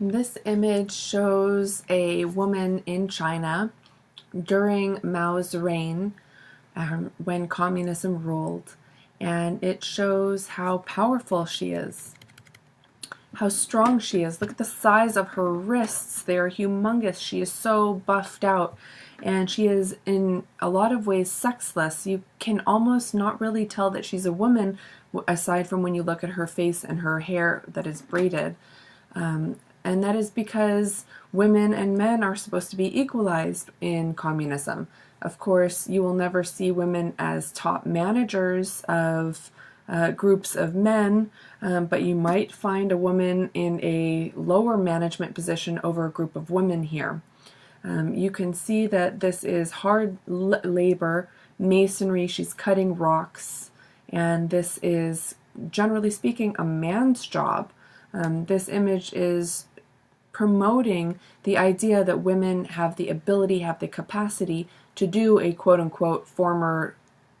This image shows a woman in China during Mao's reign, when communism ruled, and it shows how powerful she is, how strong she is. Look at the size of her wrists. They are humongous. She is so buffed out, and she is in a lot of ways sexless. You can almost not really tell that she's a woman, aside from when you look at her face and her hair that is braided. And that is because women and men are supposed to be equalized in communism. Of course, you will never see women as top managers of groups of men, but you might find a woman in a lower management position over a group of women here. You can see that this is hard labor, masonry. She's cutting rocks, and this is, generally speaking, a man's job. This image is promoting the idea that women have the ability, have the capacity to do a quote-unquote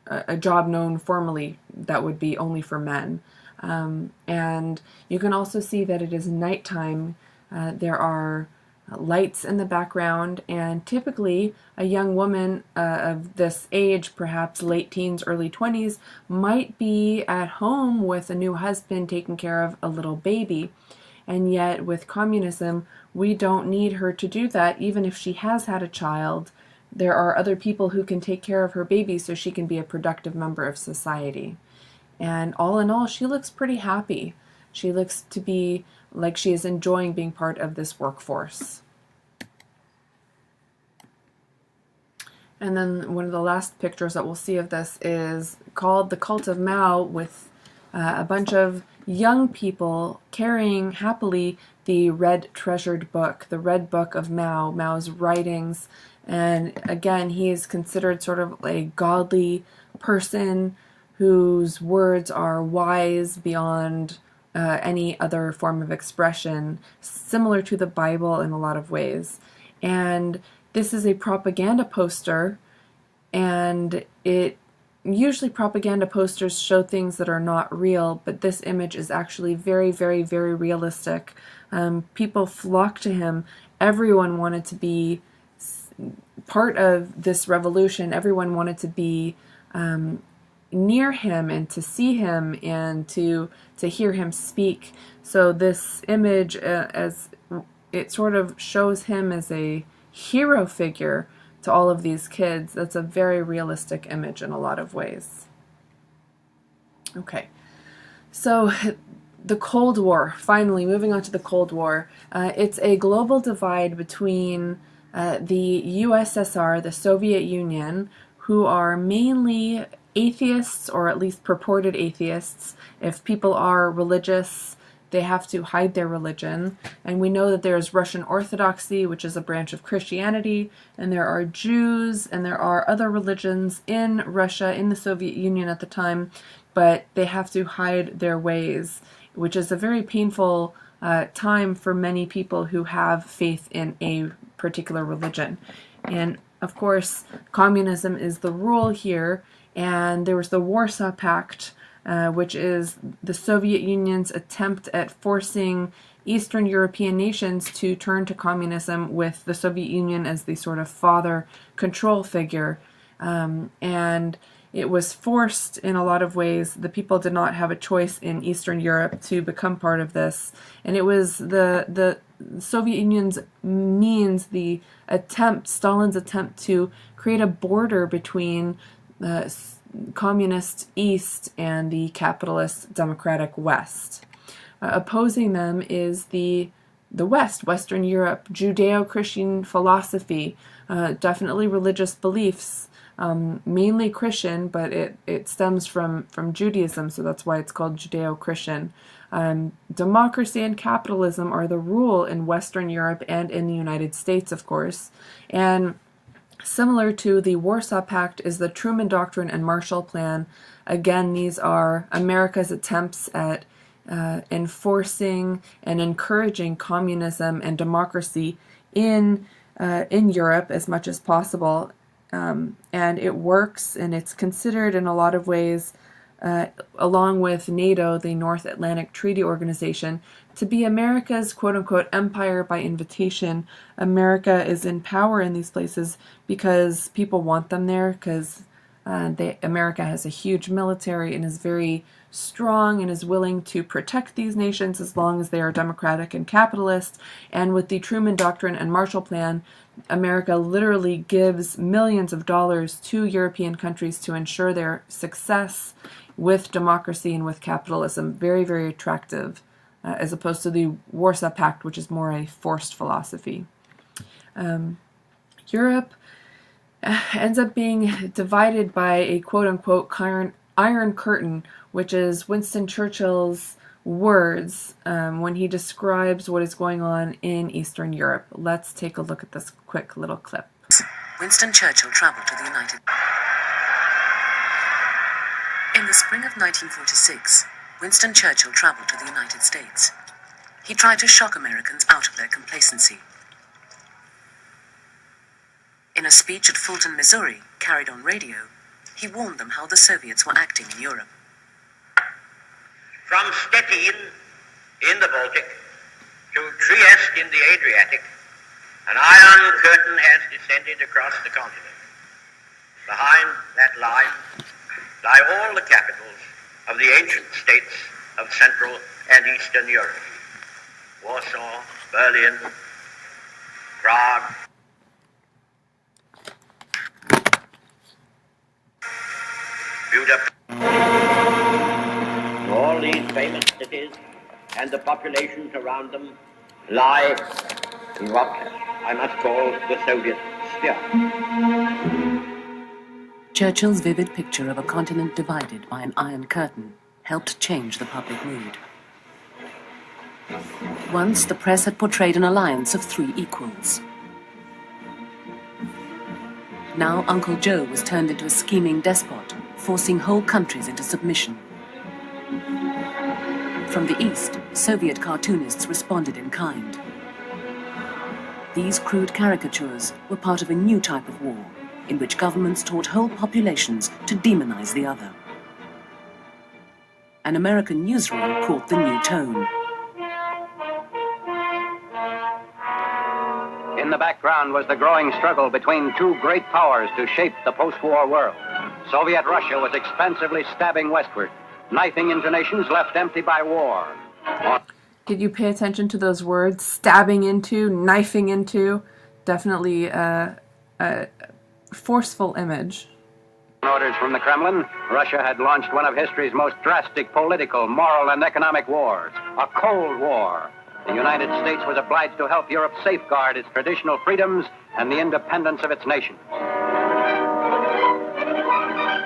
a job known formerly that would be only for men. And you can also see that it is nighttime. There are lights in the background, and typically a young woman of this age, perhaps late teens, early 20s, might be at home with a new husband taking care of a little baby. And yet with communism, we don't need her to do that. Even if she has had a child, there are other people who can take care of her baby so she can be a productive member of society. And all in all, she looks pretty happy. She looks to be like she is enjoying being part of this workforce. And then one of the last pictures that we'll see of this is called The Cult of Mao, with a bunch of young people carrying happily the red treasured book, the red book of Mao, Mao's writings. And again, he is considered sort of a godly person whose words are wise beyond any other form of expression, similar to the Bible in a lot of ways. And this is a propaganda poster, and usually propaganda posters show things that are not real, but this image is actually very, very, very realistic. People flocked to him. Everyone wanted to be part of this revolution. Everyone wanted to be near him and to see him and to hear him speak. So this image, as it sort of shows him as a hero figure to all of these kids. That's a very realistic image in a lot of ways. Okay, so the Cold War, finally moving on to the Cold War. It's a global divide between the USSR, the Soviet Union, who are mainly atheists, or at least purported atheists. If people are religious, they have to hide their religion. And we know that there is Russian Orthodoxy, which is a branch of Christianity, and there are Jews, and there are other religions in Russia, in the Soviet Union at the time, but they have to hide their ways, which is a very painful time for many people who have faith in a particular religion. And of course, communism is the rule here, and there was the Warsaw Pact, which is the Soviet Union's attempt at forcing Eastern European nations to turn to communism, with the Soviet Union as the sort of father control figure. And it was forced in a lot of ways. The people did not have a choice in Eastern Europe to become part of this. And it was the Soviet Union's means, Stalin's attempt to create a border between communist East and the capitalist democratic West. Opposing them is the West, Western Europe, Judeo-Christian philosophy, definitely religious beliefs, mainly Christian, but it stems from Judaism, so that's why it's called Judeo-Christian. Democracy and capitalism are the rule in Western Europe and in the United States, of course. And similar to the Warsaw Pact is the Truman Doctrine and Marshall Plan. Again, these are America's attempts at enforcing and encouraging communism and democracy in Europe as much as possible. And it works, and it's considered in a lot of ways along with NATO, the North Atlantic Treaty Organization, to be America's quote-unquote empire by invitation. America is in power in these places because people want them there, because America has a huge military and is very strong and is willing to protect these nations as long as they are democratic and capitalist. And with the Truman Doctrine and Marshall Plan, America literally gives millions of dollars to European countries to ensure their success with democracy and with capitalism. Very, very attractive, as opposed to the Warsaw Pact, which is more a forced philosophy. Europe ends up being divided by a quote-unquote Iron Curtain, which is Winston Churchill's words when he describes what is going on in Eastern Europe. Let's take a look at this quick little clip. Winston Churchill traveled to the United States. In the spring of 1946, Winston Churchill traveled to the United States. He tried to shock Americans out of their complacency. In a speech at Fulton, Missouri, carried on radio, he warned them how the Soviets were acting in Europe. From Stettin in the Baltic to Trieste in the Adriatic, an iron curtain has descended across the continent. Behind that line lie all the capitals of the ancient states of Central and Eastern Europe. Warsaw, Berlin, Prague, Budapest. All these famous cities and the populations around them lie in what I must call the Soviet sphere. Churchill's vivid picture of a continent divided by an iron curtain helped change the public mood. Once, the press had portrayed an alliance of three equals. Now, Uncle Joe was turned into a scheming despot, forcing whole countries into submission. From the East, Soviet cartoonists responded in kind. These crude caricatures were part of a new type of war, in which governments taught whole populations to demonize the other. An American newsreel caught the new tone. In the background was the growing struggle between two great powers to shape the post-war world. Soviet Russia was expansively stabbing westward, knifing into nations left empty by war. Did you pay attention to those words? Stabbing into, knifing into. Definitely a forceful image. Orders from the Kremlin, Russia had launched one of history's most drastic political, moral, and economic wars, a Cold War. The United States was obliged to help Europe safeguard its traditional freedoms and the independence of its nation.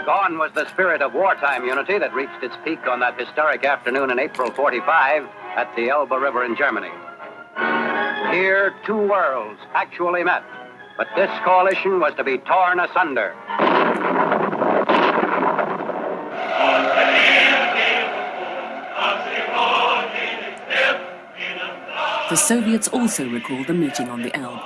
Gone was the spirit of wartime unity that reached its peak on that historic afternoon in April '45 at the Elbe River in Germany. Here, two worlds actually met, but this coalition was to be torn asunder. The Soviets also recalled the meeting on the Elbe.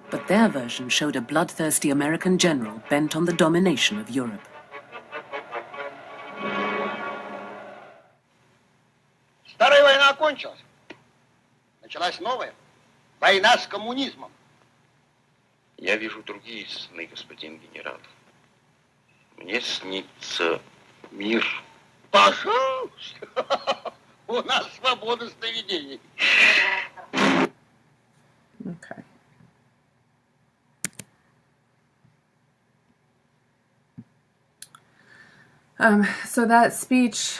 But their version showed a bloodthirsty American general bent on the domination of Europe. Старая война окончилась. Началась новая. Война с коммунизмом. Я вижу другие сны, господин генерал. Мне снится мир. Пожалуйста. У нас свобода сновидений. Okay. So that speech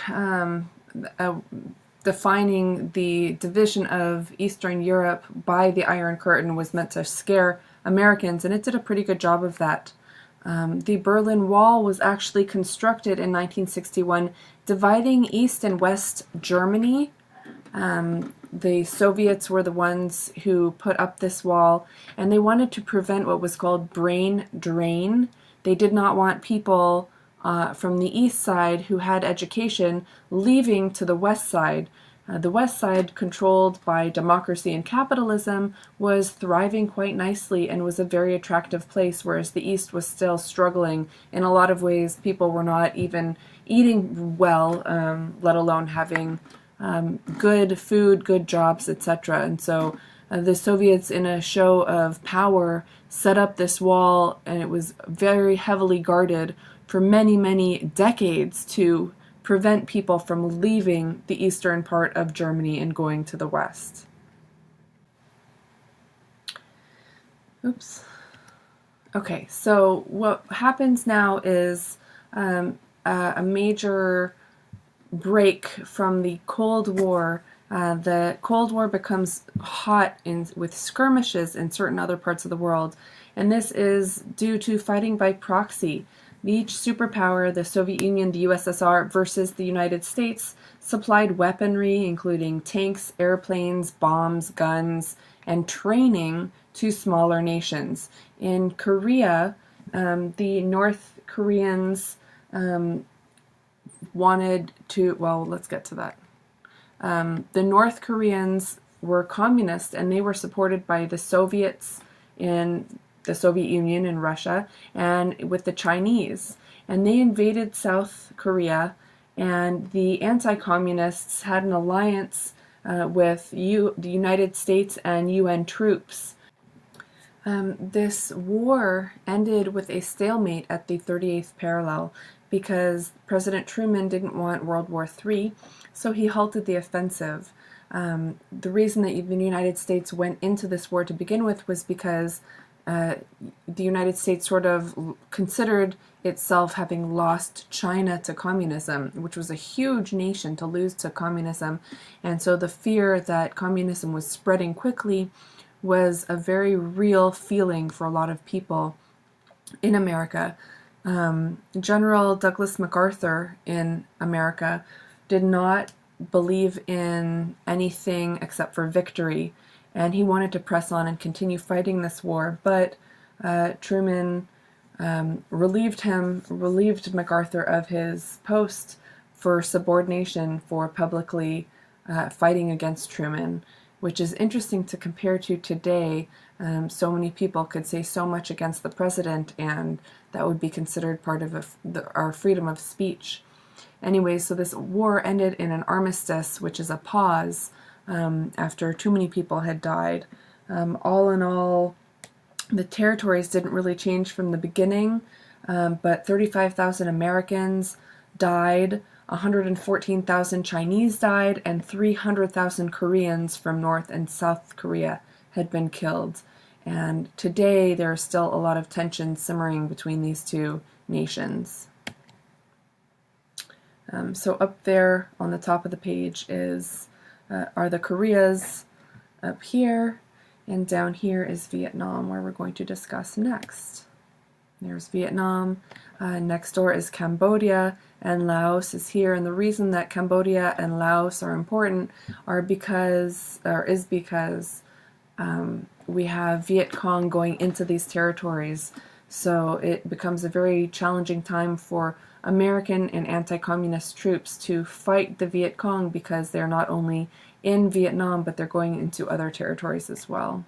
defining the division of Eastern Europe by the Iron Curtain was meant to scare Americans, and it did a pretty good job of that. The Berlin Wall was actually constructed in 1961, dividing East and West Germany. The Soviets were the ones who put up this wall, and they wanted to prevent what was called brain drain. They did not want people from the east side who had education leaving to the west side. The west side, controlled by democracy and capitalism, was thriving quite nicely and was a very attractive place, whereas the east was still struggling. In a lot of ways, people were not even eating well, let alone having good food, good jobs, etc. And so the Soviets, in a show of power, set up this wall, and it was very heavily guarded for many, many decades to prevent people from leaving the eastern part of Germany and going to the west. Oops. Okay, so what happens now is a major break from the Cold War. The Cold War becomes hot with skirmishes in certain other parts of the world, and this is due to fighting by proxy. Each superpower, the Soviet Union, the USSR, versus the United States, supplied weaponry, including tanks, airplanes, bombs, guns, and training to smaller nations. In Korea, the North Koreans wanted to, well, let's get to that. The North Koreans were communist, and they were supported by the Soviets in the Soviet Union and Russia, and with the Chinese. And they invaded South Korea, and the anti-communists had an alliance with the United States and UN troops. This war ended with a stalemate at the 38th parallel because President Truman didn't want World War III, so he halted the offensive. The reason that the United States went into this war to begin with was because the United States sort of considered itself having lost China to communism, which was a huge nation to lose to communism. And so the fear that communism was spreading quickly was a very real feeling for a lot of people in America. General Douglas MacArthur in America did not believe in anything except for victory, and he wanted to press on and continue fighting this war, but Truman relieved MacArthur of his post for subordination for publicly fighting against Truman, which is interesting to compare to today. So many people could say so much against the president, and that would be considered part of our freedom of speech. Anyway, so this war ended in an armistice, which is a pause after too many people had died. All in all, the territories didn't really change from the beginning, but 35,000 Americans died, 114,000 Chinese died, and 300,000 Koreans from North and South Korea had been killed. And today there is still a lot of tension simmering between these two nations. So up there on the top of the page are the Koreas up here, and down here is Vietnam, where we're going to discuss next. There's Vietnam. Next door is Cambodia, and Laos is here. And the reason that Cambodia and Laos are important is because we have Viet Cong going into these territories. So it becomes a very challenging time for American and anti-communist troops to fight the Viet Cong because they're not only in Vietnam, but they're going into other territories as well.